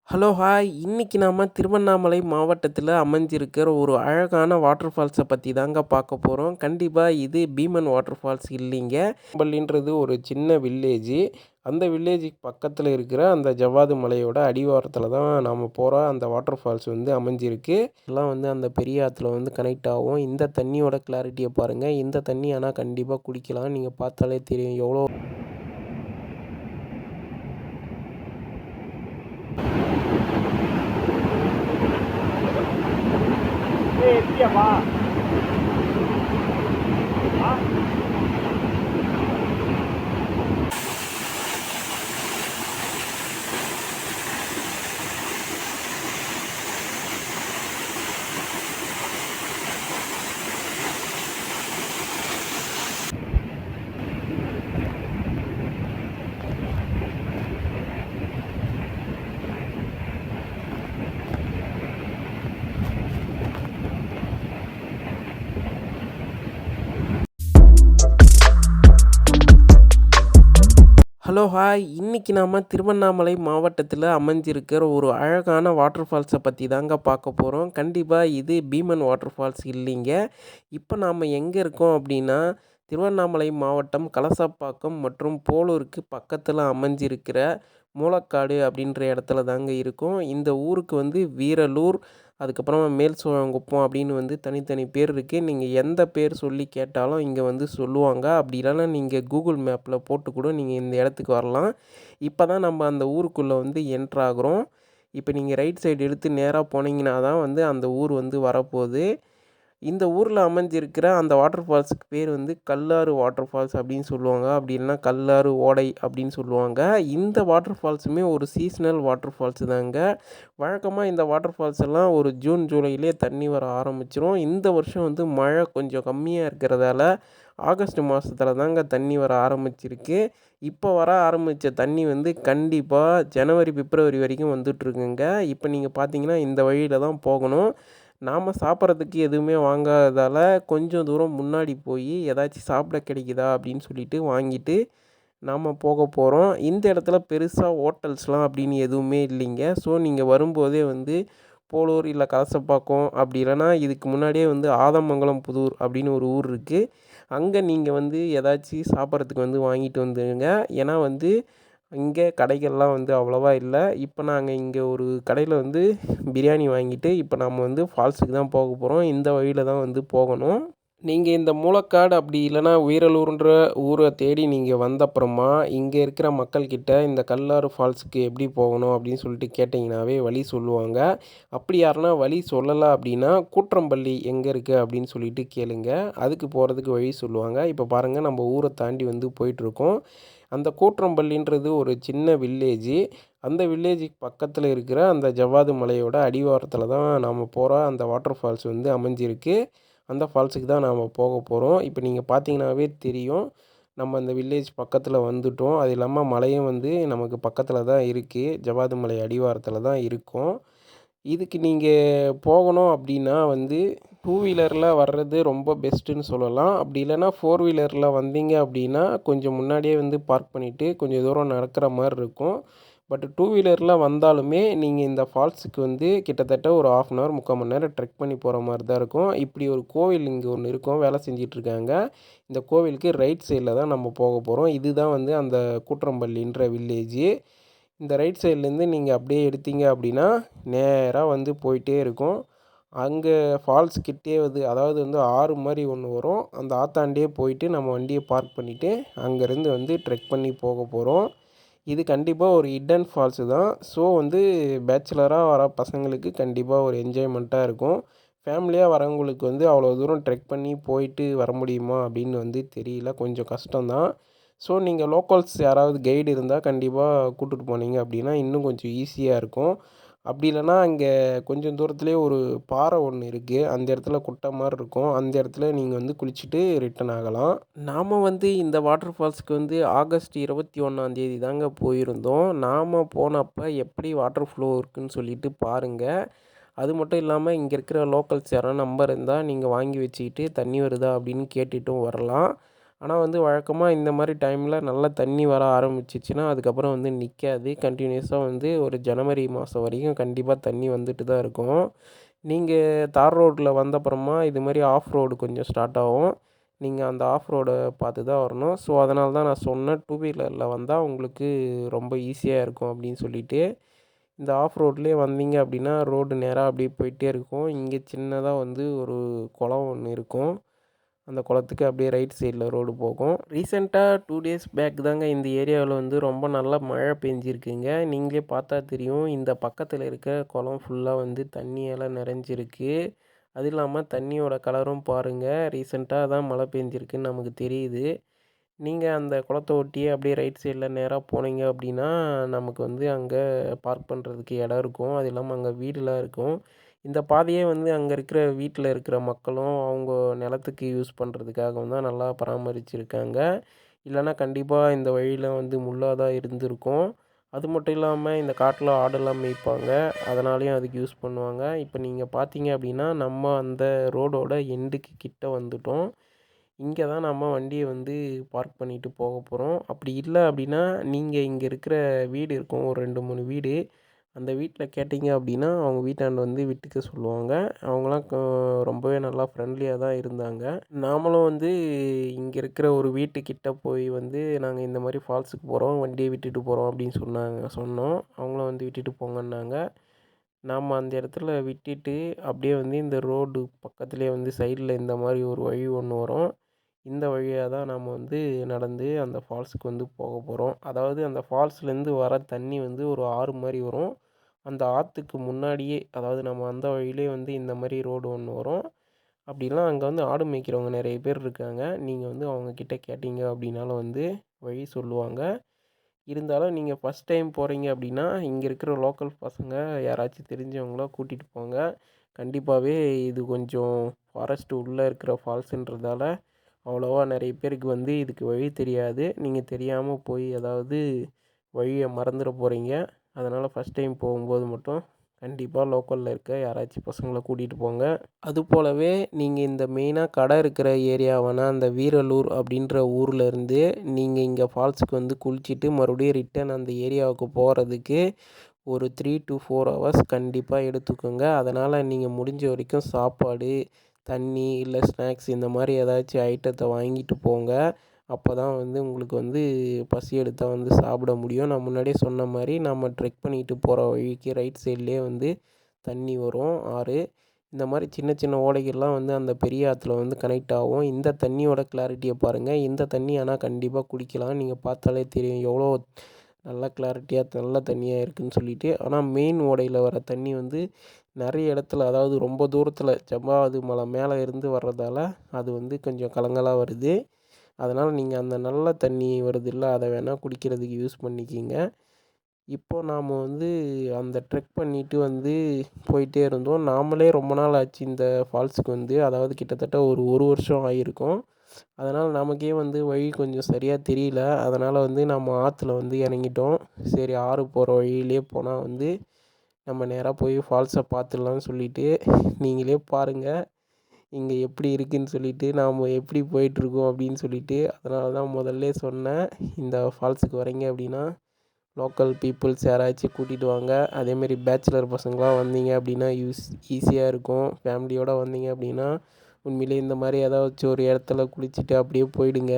Hello hi! இன்னைக்கு நாம திருவண்ணாமலை மாவட்டத்தில அமைஞ்சிருக்கிற ஒரு அழகான வாட்டர் ஃபால்ஸை பத்தி தாங்க பார்க்க போறோம். கண்டிப்பா இது பீமன் வாட்டர் ஃபால்ஸ் இல்லைங்க. பள்ளின்றது ஒரு சின்ன வில்லேஜு. அந்த வில்லேஜுக்கு பக்கத்தில இருக்கிற அந்த ஜவ்வாது மலையோட அடிவாரத்தில தான் நாம போற அந்த வாட்டர் ஃபால்ஸ் வந்து அமைஞ்சிருக்கு. எல்லாம் வந்து அந்த பெரிய ஆத்துல வந்து கனெக்ட் ஆகும். இந்த தண்ணியோட கிளாரிட்டிய பாருங்க. இந்த தண்ணி ஆனா கண்டிப்பா குடிக்கலாம். நீங்க பார்த்தாலே தெரியும் எவ்வளோ எப்படியாப்பா ஹலோ ஹாய்! இன்னைக்கு நாம திருவண்ணாமலை மாவட்டத்தில அமைஞ்சிருக்கிற ஒரு அழகான வாட்டர் ஃபால்ஸை பத்தி தாங்க பார்க்க போறோம். கண்டிப்பா இது பீமன் வாட்டர் ஃபால்ஸ் இல்லைங்க. இப்போ நாம எங்கே இருக்கோம் அப்படின்னா, திருவண்ணாமலை மாவட்டம் கலசப்பாக்கம் மற்றும் போலூருக்கு பக்கத்தில அமைஞ்சிருக்கிற மூலக்காடு அப்படின்ற இடத்துல தாங்க இருக்கோம். இந்த ஊருக்கு வந்து வீரலூர், அதுக்கப்புறமா மேல் சோழங்குப்பம் அப்படின்னு வந்து தனித்தனி பேர் இருக்குது. நீங்கள் எந்த பேர் சொல்லி கேட்டாலும் இங்கே வந்து சொல்லுவாங்க. அப்படி இல்லைன்னா நீங்கள் கூகுள் மேப்பில் போட்டு கூட நீங்கள் இந்த இடத்துக்கு வரலாம். இப்போ தான் நம்ம அந்த ஊருக்குள்ளே வந்து என்ட்ரு ஆகுறோம். இப்போ நீங்கள் ரைட் சைடு எடுத்து நேராக போனீங்கன்னா தான் வந்து அந்த ஊர் வந்து வரப்போகுது. இந்த ஊரில் அமைஞ்சிருக்கிற அந்த வாட்டர் ஃபால்ஸுக்கு பேர் வந்து கல்லாறு வாட்டர் ஃபால்ஸ் அப்படின்னு சொல்லுவாங்க. அப்படி இல்லைன்னா கல்லாறு ஓடை அப்படின்னு சொல்லுவாங்க. இந்த வாட்டர் ஃபால்ஸுமே ஒரு சீசனல் வாட்டர் ஃபால்ஸு தாங்க. வழக்கமாக இந்த வாட்டர் ஃபால்ஸ் எல்லாம் ஒரு ஜூன் ஜூலையிலே தண்ணி வர ஆரம்பிச்சிரும். இந்த வருஷம் வந்து மழை கொஞ்சம் கம்மியாக இருக்கிறதால ஆகஸ்ட் மாதத்துல தாங்க தண்ணி வர ஆரம்பிச்சிருக்கு. இப்போ வர ஆரம்பித்த தண்ணி வந்து கண்டிப்பாக ஜனவரி பிப்ரவரி வரைக்கும் வந்துட்டுருக்குங்க. இப்போ நீங்கள் பார்த்தீங்கன்னா இந்த வழியில் தான் போகணும். நாம் சாப்பிட்றதுக்கு எதுவுமே வாங்காததால் கொஞ்சம் தூரம் முன்னாடி போய் ஏதாச்சும் சாப்பிட கிடைக்குதா அப்படின்னு சொல்லிட்டு வாங்கிட்டு நாம் போக போகிறோம். இந்த இடத்துல பெருசாக ஹோட்டல்ஸ்லாம் அப்படின்னு எதுவுமே இல்லைங்க. ஸோ நீங்கள் வரும்போதே வந்து போலூர் இல்லை கலசப்பாக்கம் அப்படி இல்லைன்னா இதுக்கு முன்னாடியே வந்து ஆதமங்கலம் புதூர் அப்படின்னு ஒரு ஊர் இருக்குது. அங்கே நீங்கள் வந்து ஏதாச்சும் சாப்பிட்றதுக்கு வந்து வாங்கிட்டு வந்துடுங்க. ஏன்னா வந்து இங்கே கடைகள்லாம் வந்து அவ்வளோவா இல்லை. இப்போ நாங்கள் இங்கே ஒரு கடையில் வந்து பிரியாணி வாங்கிட்டு இப்போ நம்ம வந்து ஃபால்ஸுக்கு தான் போக போகிறோம். இந்த வழியில் தான் வந்து போகணும். நீங்கள் இந்த மூலக்காடு அப்படி இல்லைன்னா வீரலூர்ன்ற ஊரை தேடி நீங்கள் வந்தப்புறமா இங்கே இருக்கிற மக்கள்கிட்ட இந்த கல்லாறு ஃபால்ஸுக்கு எப்படி போகணும் அப்படின்னு சொல்லிட்டு கேட்டிங்கனாவே வழி சொல்லுவாங்க. அப்படி யாருன்னா வழி சொல்லலை அப்படின்னா கூற்றம்பள்ளி எங்கே இருக்குது அப்படின்னு சொல்லிட்டு கேளுங்க. அதுக்கு போகிறதுக்கு வழி சொல்லுவாங்க. இப்போ பாருங்கள் நம்ம ஊரை தாண்டி வந்து போயிட்டுருக்கோம். அந்த கூற்றம்பள்ளின்றது ஒரு சின்ன வில்லேஜு. அந்த வில்லேஜுக்கு பக்கத்தில் இருக்கிற அந்த ஜவ்வாது மலையோட அடிவாரத்தில் தான் நாம் போகிற அந்த வாட்டர் ஃபால்ஸ் வந்து அமைஞ்சிருக்கு. அந்த ஃபால்ஸுக்கு தான் நாம் போக போகிறோம். இப்போ நீங்கள் பார்த்தீங்கன்னாவே தெரியும். நம்ம அந்த வில்லேஜ் பக்கத்தில் வந்துட்டோம். அது இல்லாமல் மலையும் வந்து நமக்கு பக்கத்தில் தான் இருக்குது. ஜவ்வாது மலை அடிவாரத்தில் தான் இருக்கோம். இதுக்கு நீங்கள் போகணும் அப்படின்னா வந்து டூ வீலரில் வர்றது ரொம்ப பெஸ்ட்டுன்னு சொல்லலாம். அப்படி இல்லைன்னா ஃபோர் வீலரில் வந்தீங்க அப்படின்னா கொஞ்சம் முன்னாடியே வந்து பார்க் பண்ணிவிட்டு கொஞ்சம் தூரம் நடக்கிற மாதிரி இருக்கும். பட் டூ வீலரில் வந்தாலுமே நீங்கள் இந்த ஃபால்ஸுக்கு வந்து கிட்டத்தட்ட ஒரு 1/2 அன் ஹவர் 3/4 மணி நேரம் ட்ரெக் பண்ணி போகிற மாதிரி தான் இருக்கும். இப்படி ஒரு கோவில் இங்கே ஒன்று இருக்கும். வேலை செஞ்சிட்ருக்காங்க. இந்த கோவிலுக்கு ரைட் சைடில் தான் நம்ம போக போகிறோம். இதுதான் வந்து அந்த கூற்றம்பள்ளின்ற வில்லேஜு. இந்த ரைட் சைட்லேருந்து நீங்கள் அப்படியே எடுத்தீங்க அப்படின்னா நேராக வந்து போயிட்டே இருக்கும். அங்கே ஃபால்ஸ் கிட்டே வந்து அதாவது வந்து ஆறு மாதிரி ஒன்று வரும். அந்த ஆத்தாண்டியே போயிட்டு நம்ம வண்டியை பார்க் பண்ணிவிட்டு அங்கேருந்து வந்து ட்ரெக் பண்ணி போக போகிறோம். இது கண்டிப்பாக ஒரு ஹிடன் ஃபால்ஸு தான். ஸோ வந்து பேச்சுலராக வர பசங்களுக்கு கண்டிப்பாக ஒரு என்ஜாய்மெண்ட்டாக இருக்கும். ஃபேமிலியாக வரவங்களுக்கு வந்து அவ்வளோ தூரம் ட்ரெக் பண்ணி போயிட்டு வர முடியுமா அப்படின்னு வந்து தெரியல. கொஞ்சம் கஷ்டம்தான். ஸோ நீங்கள் லோக்கல்ஸ் யாராவது கைடு இருந்தால் கண்டிப்பாக கூட்டிட்டு போனீங்க அப்படின்னா இன்னும் கொஞ்சம் ஈஸியாக இருக்கும். அப்படி இல்லைன்னா அங்கே கொஞ்சம் தூரத்துலேயே ஒரு பாறை ஒன்று இருக்குது. அந்த இடத்துல குட்டை மாதிரி இருக்கும். அந்த இடத்துல நீங்கள் வந்து குளிச்சுட்டு ரிட்டர்ன் ஆகலாம். நாம் வந்து இந்த வாட்டர் ஃபால்ஸுக்கு வந்து ஆகஸ்ட் 21 தாங்க போயிருந்தோம். நாம் போனப்போ எப்படி வாட்டர் ஃப்ளோ இருக்குதுன்னு சொல்லிட்டு பாருங்கள். அது மட்டும் இல்லாமல் இங்கே இருக்கிற லோக்கல்ஸ் யாராவது நம்பர் இருந்தால் நீங்கள் வாங்கி வச்சுக்கிட்டு தண்ணி வருதா அப்படின்னு கேட்டுட்டும் வரலாம். ஆனால் வந்து வழக்கமாக இந்த மாதிரி டைமில் நல்லா தண்ணி வர ஆரம்பிச்சிச்சுன்னா அதுக்கப்புறம் வந்து நிற்காது. கண்டினியூஸாக வந்து ஒரு ஜனவரி மாதம் வரைக்கும் கண்டிப்பாக தண்ணி வந்துட்டு தான் இருக்கும். நீங்கள் தார் ரோட்டில் வந்தப்புறமா இது மாதிரி ஆஃப் ரோடு கொஞ்சம் ஸ்டார்ட் ஆகும். நீங்கள் அந்த ஆஃப் ரோடை பார்த்து தான் வரணும். ஸோ அதனால தான் நான் சொன்னேன், டூ வீலரில் வந்தால் உங்களுக்கு ரொம்ப ஈஸியாக இருக்கும் அப்படின்னு சொல்லிட்டு. இந்த ஆஃப் ரோட்லேயே வந்தீங்க அப்படின்னா ரோடு நேராக அப்படியே போயிட்டே இருக்கும். இங்கே சின்னதாக வந்து ஒரு குளம் ஒன்று இருக்கும். அந்த குளத்துக்கு அப்படியே ரைட் சைடில் ரோடு போகும். ரீசெண்டாக 2 டேஸ் பேக் தாங்க இந்த ஏரியாவில் வந்து ரொம்ப நல்லா மழை பெஞ்சிருக்குங்க. நீங்களே பார்த்தா தெரியும், இந்த பக்கத்தில் இருக்க குளம் ஃபுல்லாக வந்து தண்ணியால் நிறைஞ்சிருக்கு. அது இல்லாமல் தண்ணியோட கலரும் பாருங்கள், ரீசெண்டாக தான் மழை பெஞ்சிருக்குன்னு நமக்கு தெரியுது. நீங்கள் அந்த குளத்த ஒட்டியே அப்படியே ரைட் சைடில் நேராக போனீங்க அப்படின்னா நமக்கு வந்து அங்கே பார்க் பண்ணுறதுக்கு இடம் இருக்கும். அது இல்லாமல் அங்கே வீடுலாம் இருக்கும். இந்த பாதையே வந்து அங்கே இருக்கிற வீட்டில் இருக்கிற மக்களும் அவங்க நிலத்துக்கு யூஸ் பண்ணுறதுக்காகவும் தான் நல்லா பராமரிச்சிருக்காங்க. இல்லைன்னா கண்டிப்பாக இந்த வழியில் வந்து முள்ளாக தான் இருந்திருக்கும். அது மட்டும் இல்லாமல் இந்த காட்டில் ஆடெல்லாம் மேய்ப்பாங்க, அதனாலேயும் அதுக்கு யூஸ் பண்ணுவாங்க. இப்போ நீங்கள் பார்த்தீங்க அப்படின்னா நம்ம அந்த ரோடோட எண்டுக்கு கிட்ட வந்துட்டோம். இங்கே தான் நம்ம வண்டியை வந்து பார்க் பண்ணிட்டு போக போகிறோம். அப்படி இல்லை அப்படின்னா நீங்கள் இங்கே இருக்கிற வீடு இருக்கும், ஒரு 2, 3 வீடு. அந்த வீட்டில் கேட்டிங்க அப்படின்னா அவங்க வீட்டாண்ட வந்து விட்டுக்க சொல்லுவாங்க. அவங்களாம் ரொம்பவே நல்லா ஃப்ரெண்ட்லியாக தான் இருந்தாங்க. நாமளும் வந்து இங்கே இருக்கிற ஒரு வீட்டுக்கிட்ட போய் வந்து நாங்கள் இந்த மாதிரி ஃபால்ஸுக்கு போகிறோம், வண்டியை விட்டுட்டு போகிறோம் அப்படின்னு சொன்னோம். அவங்களும் வந்து விட்டுட்டு போங்கன்னாங்க. நாம் அந்த இடத்துல விட்டுட்டு அப்படியே வந்து இந்த ரோடு பக்கத்துலேயே வந்து சைடில் இந்த மாதிரி ஒரு வழி ஒன்று வரும். இந்த வழியாக தான் நாம் வந்து நடந்து அந்த ஃபால்ஸுக்கு வந்து போக போகிறோம். அதாவது அந்த ஃபால்ஸ்லேருந்து வர தண்ணி வந்து ஒரு ஆறு மாதிரி வரும். அந்த ஆற்றுக்கு முன்னாடியே, அதாவது நம்ம வந்த வழியிலே வந்து இந்த மாதிரி ரோடு ஒன்று வரும். அப்படிலாம் அங்கே வந்து ஆடு மேய்க்கிறவங்க நிறைய பேர் இருக்காங்க. நீங்கள் வந்து அவங்கக்கிட்ட கேட்டிங்க அப்படின்னாலும் வந்து வழி சொல்லுவாங்க. இருந்தாலும் நீங்கள் ஃபஸ்ட் டைம் போகிறீங்க அப்படின்னா இங்கே இருக்கிற லோக்கல் பசங்க யாராச்சும் தெரிஞ்சவங்கள கூட்டிகிட்டு போங்க. கண்டிப்பாகவே இது கொஞ்சம் ஃபாரஸ்ட்டு உள்ளே இருக்கிற ஃபால்ஸுன்றதால அவ்வளோவா நிறைய பேருக்கு வந்து இதுக்கு வழி தெரியாது. நீங்கள் தெரியாமல் போய் ஏதாவது வழியை மறந்துட போகிறீங்க. அதனால் ஃபஸ்ட் டைம் போகும்போது மட்டும் கண்டிப்பாக லோக்கலில் இருக்க யாராச்சும் பசங்களை கூட்டிகிட்டு போங்க. அது போலவே நீங்கள் இந்த மெயினாக கடை இருக்கிற ஏரியாவான அந்த வீரலூர் அப்படின்ற ஊர்லேருந்து நீங்கள் இங்கே ஃபால்ஸுக்கு வந்து குளிச்சுட்டு மறுபடியும் ரிட்டன் அந்த ஏரியாவுக்கு போகிறதுக்கு ஒரு 3 to 4 ஹவர்ஸ் கண்டிப்பாக எடுத்துக்கோங்க. அதனால் நீங்கள் முடிஞ்ச வரைக்கும் சாப்பாடு, தண்ணி இல்லை ஸ்நாக்ஸ் இந்த மாதிரி ஏதாச்சும் ஐட்டத்தை வாங்கிட்டு போங்க. அப்போ தான் வந்து உங்களுக்கு வந்து பசி எடுத்தால் வந்து சாப்பிட முடியும். நான் முன்னாடியே சொன்ன மாதிரி நம்ம ட்ரெக் பண்ணிட்டு போகிற வழிக்கு ரைட் சைட்லேயே வந்து தண்ணி வரும், ஆறு. இந்த மாதிரி சின்ன சின்ன ஓடைகள்லாம் வந்து அந்த பெரிய ஆற்றுல வந்து கனெக்ட் ஆகும். இந்த தண்ணியோட கிளாரிட்டியை பாருங்கள். இந்த தண்ணி ஆனால் கண்டிப்பாக குடிக்கலாம். நீங்கள் பார்த்தாலே தெரியும் எவ்வளோ நல்லா கிளாரிட்டியாக நல்ல தண்ணியாக இருக்குதுன்னு சொல்லிட்டு. ஆனால் மெயின் ஓடையில் வர தண்ணி வந்து நிறைய இடத்துல, அதாவது ரொம்ப தூரத்தில் ஜவ்வாது மலை மேலே இருந்து வர்றதால அது வந்து கொஞ்சம் கலங்கலாக வருது. அதனால் நீங்கள் அந்த நல்ல தண்ணி வருதுல்ல, அதை வேணால் குடிக்கிறதுக்கு யூஸ் பண்ணிக்கிங்க. இப்போ நாம் வந்து அந்த ட்ரெக் பண்ணிவிட்டு வந்து போயிட்டே இருந்தோம். நாமளே ரொம்ப நாள் ஆச்சு இந்த ஃபால்ஸுக்கு வந்து, அதாவது கிட்டத்தட்ட ஒரு வருஷம் ஆகியிருக்கும். அதனால் நமக்கே வந்து வழி கொஞ்சம் சரியாக தெரியல. அதனால் வந்து நம்ம ஆற்றுல வந்து இறங்கிட்டோம். சரி, ஆறு போகிற வழியிலே போனால் வந்து நம்ம நேராக போய் ஃபால்ஸை பார்த்துடலான்னு சொல்லிவிட்டு, நீங்களே பாருங்கள் இங்கே எப்படி இருக்குதுன்னு சொல்லிவிட்டு, நாம் எப்படி போயிட்டுருக்கோம் அப்படின்னு சொல்லிவிட்டு. அதனால தான் முதல்லே சொன்னேன், இந்த ஃபால்ஸுக்கு வரீங்க அப்படின்னா லோக்கல் பீப்புள்ஸ் யாராச்சும் கூட்டிகிட்டு வாங்க. அதேமாரி பேச்சுலர் பசங்களாம் வந்தீங்க அப்படின்னா ஈஸியாக இருக்கும். ஃபேமிலியோடு வந்தீங்க அப்படின்னா உண்மையிலே இந்த மாதிரி ஏதாச்சும் ஒரு இடத்துல குளிச்சுட்டு அப்படியே போயிடுங்க.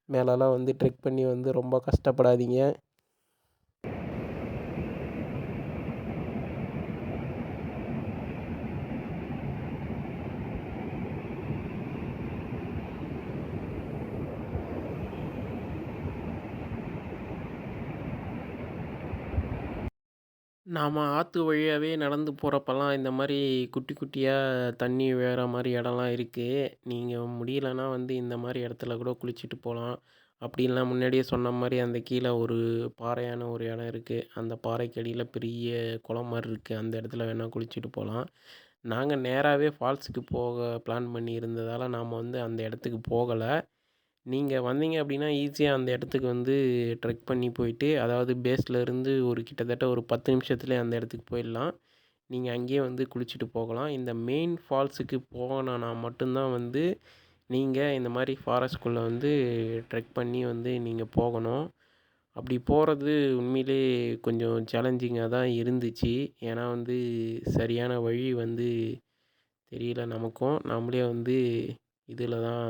மேலெலாம் வந்து ட்ரெக் பண்ணி வந்து ரொம்ப கஷ்டப்படாதீங்க. நாம் ஆற்று வழியாகவே நடந்து போகிறப்பலாம் இந்த மாதிரி குட்டி குட்டியாக தண்ணி விழுற மாதிரி இடம்லாம் இருக்குது. நீங்கள் முடியலன்னா வந்து இந்த மாதிரி இடத்துல கூட குளிச்சுட்டு போகலாம். அப்படின்லாம் முன்னாடியே சொன்ன மாதிரி அந்த கீழே ஒரு பாறையான ஒரு இடம் இருக்குது. அந்த பாறைக்கு அடியில் பெரிய குளம் மாதிரி இருக்குது. அந்த இடத்துல வேணால் குளிச்சுட்டு போகலாம். நாங்கள் நேராகவே ஃபால்ஸுக்கு போக பிளான் பண்ணி இருந்ததால் நாம் வந்து அந்த இடத்துக்கு போகலை. நீங்கள் வந்தீங்க அப்படின்னா ஈஸியாக அந்த இடத்துக்கு வந்து ட்ரெக் பண்ணி போயிட்டு, அதாவது பேஸ்லேருந்து ஒரு கிட்டத்தட்ட ஒரு 10 நிமிஷத்துலேயே அந்த இடத்துக்கு போயிடலாம். நீங்கள் அங்கேயே வந்து குளிச்சுட்டு போகலாம். இந்த மெயின் ஃபால்ஸுக்கு போகணுன்னா மட்டும்தான் வந்து நீங்கள் இந்த மாதிரி ஃபாரஸ்ட்குள்ளே வந்து ட்ரெக் பண்ணி வந்து நீங்கள் போகணும். அப்படி போகிறது உண்மையிலே கொஞ்சம் சேலஞ்சிங்காக தான் இருந்துச்சு. ஏன்னா வந்து சரியான வழி வந்து தெரியல நமக்கும். நாமளே வந்து இதில் தான்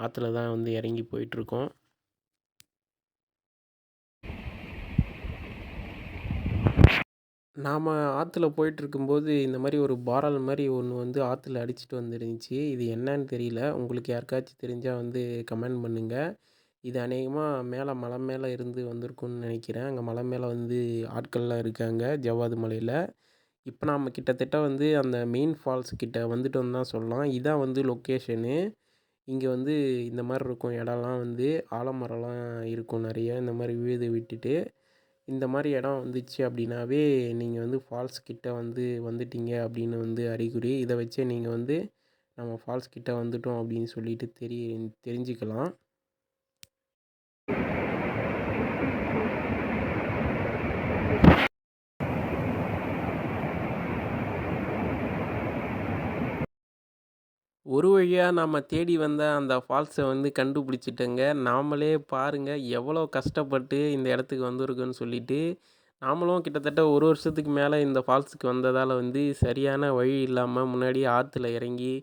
ஆற்றுல தான் வந்து இறங்கி போயிட்டுருக்கோம். நாம் ஆற்றுல போயிட்டுருக்கும்போது இந்த மாதிரி ஒரு பாறால் மாதிரி ஒன்று வந்து ஆற்றுல அடிச்சிட்டு வந்துருந்துச்சு. இது என்னன்னு தெரியல. உங்களுக்கு யாருக்காச்சும் தெரிஞ்சால் வந்து கமெண்ட் பண்ணுங்கள். இது அநேகமாக மேலே மலை மேலே இருந்து வந்திருக்குன்னு நினைக்கிறேன். அங்கே மலை மேலே வந்து ஆட்கள்லாம் இருக்காங்க ஜவ்வாது மலையில். இப்போ நாம் கிட்டத்தட்ட வந்து அந்த மெயின் ஃபால்ஸ் கிட்ட வந்துட்டோம்னு தான் சொல்லலாம். இதான் வந்து லொக்கேஷனு. இங்கே வந்து இந்த மாதிரி இருக்கும் இடம்லாம் வந்து ஆலமரம்லாம் இருக்கும் நிறைய. இந்த மாதிரி விழுது விட்டுட்டு இந்த மாதிரி இடம் வந்துச்சு அப்படின்னாவே நீங்கள் வந்து ஃபால்ஸ் கிட்ட வந்து வந்துட்டீங்க அப்படின்னு வந்து அறிகுறி. இதை வச்சே நீங்கள் வந்து நம்ம ஃபால்ஸ் கிட்ட வந்துட்டோம் அப்படின்னு சொல்லிட்டு தெரிஞ்சுக்கலாம். ஒரு வழியாக நாம் தேடி வந்த அந்த ஃபால்ஸை வந்து கண்டுபிடிச்சிட்டோங்க. நாமளே பாருங்கள் எவ்வளோ கஷ்டப்பட்டு இந்த இடத்துக்கு வந்திருக்கோன்னு சொல்லிட்டு. நாமளும் கிட்டத்தட்ட ஒரு வருஷத்துக்கு மேலே இந்த ஃபால்ஸுக்கு வந்ததால் வந்து சரியான வழி இல்லாமல் முன்னாடி ஆற்றுல இறங்கி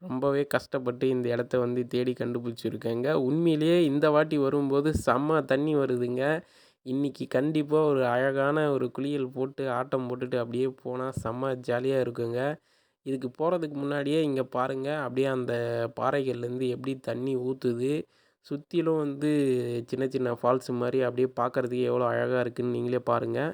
ரொம்பவே கஷ்டப்பட்டு இந்த இடத்த வந்து தேடி கண்டுபிடிச்சிருக்கேங்க. உண்மையிலேயே இந்த வாட்டி வரும்போது செம்ம தண்ணி வருதுங்க. இன்றைக்கி கண்டிப்பாக ஒரு அழகான ஒரு குளியல் போட்டு ஆட்டம் போட்டுட்டு அப்படியே போனால் செம்ம ஜாலியாக இருக்குங்க. இதுக்கு போகிறதுக்கு முன்னாடியே இங்கே பாருங்கள், அப்படியே அந்த பாறைகள்லேருந்து எப்படி தண்ணி ஊற்றுது. சுற்றிலும் வந்து சின்ன சின்ன ஃபால்ஸ் மாதிரி அப்படியே பார்க்குறதுக்கு எவ்வளோ அழகாக இருக்குதுன்னு நீங்களே பாருங்கள்.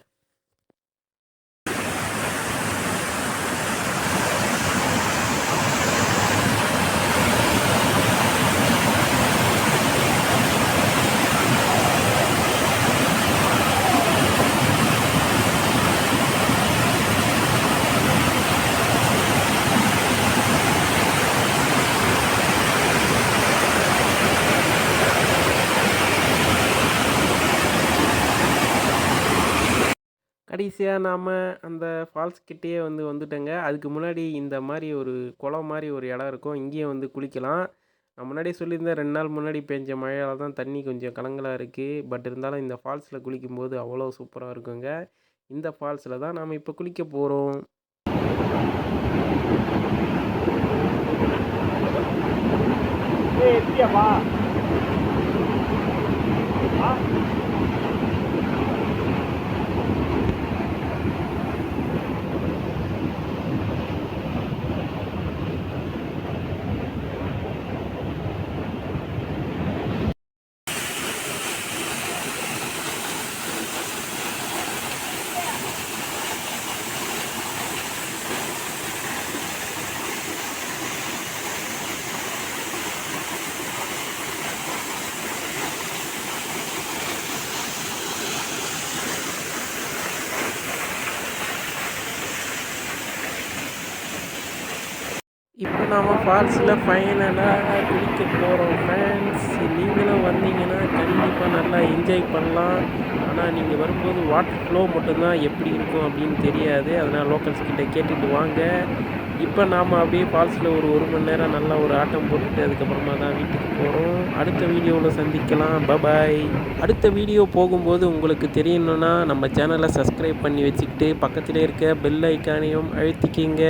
கடைசியாக நாம் அந்த ஃபால்ஸ் கிட்டேயே வந்துட்டோங்க. அதுக்கு முன்னாடி இந்த மாதிரி ஒரு குளம் மாதிரி ஒரு இடம் இருக்கும். இங்கேயும் வந்து குளிக்கலாம். நான் முன்னாடியே சொல்லியிருந்தேன் 2 நாள் முன்னாடி பெஞ்ச மழையால் தான் தண்ணி கொஞ்சம் கலங்கலாக இருக்குது. பட் இருந்தாலும் இந்த ஃபால்ஸில் குளிக்கும்போது அவ்வளோ சூப்பராக இருக்குங்க. இந்த ஃபால்ஸில் தான் நாம் இப்போ குளிக்க போகிறோம். இப்போ நாம் ஃபால்ஸில் ஃபைனலாக குளிக்க போகிறோம் ஃப்ரெண்ட்ஸ். நீங்களும் வந்தீங்கன்னா கண்டிப்பாக நல்லா என்ஜாய் பண்ணலாம். ஆனால் நீங்கள் வரும்போது வாட்டர் ஃப்ளோ மட்டும்தான் எப்படி இருக்கும் அப்படின்னு தெரியாது. அதனால் லோக்கல்ஸ் கிட்டே கேட்டுட்டு வாங்க. இப்போ நாம் அப்படியே ஃபால்ஸில் ஒரு மணி நேரம் நல்லா ஒரு ஆட்டம் போட்டுட்டு அதுக்கப்புறமா தான் வீட்டுக்கு போகிறோம். அடுத்த வீடியோவில் சந்திக்கலாம். பாய். அடுத்த வீடியோ போகும்போது உங்களுக்கு தெரியணுன்னா நம்ம சேனலை சப்ஸ்கிரைப் பண்ணி வச்சுக்கிட்டு பக்கத்தில் இருக்க பெல் ஐக்கானையும் அழுத்திக்கிங்க.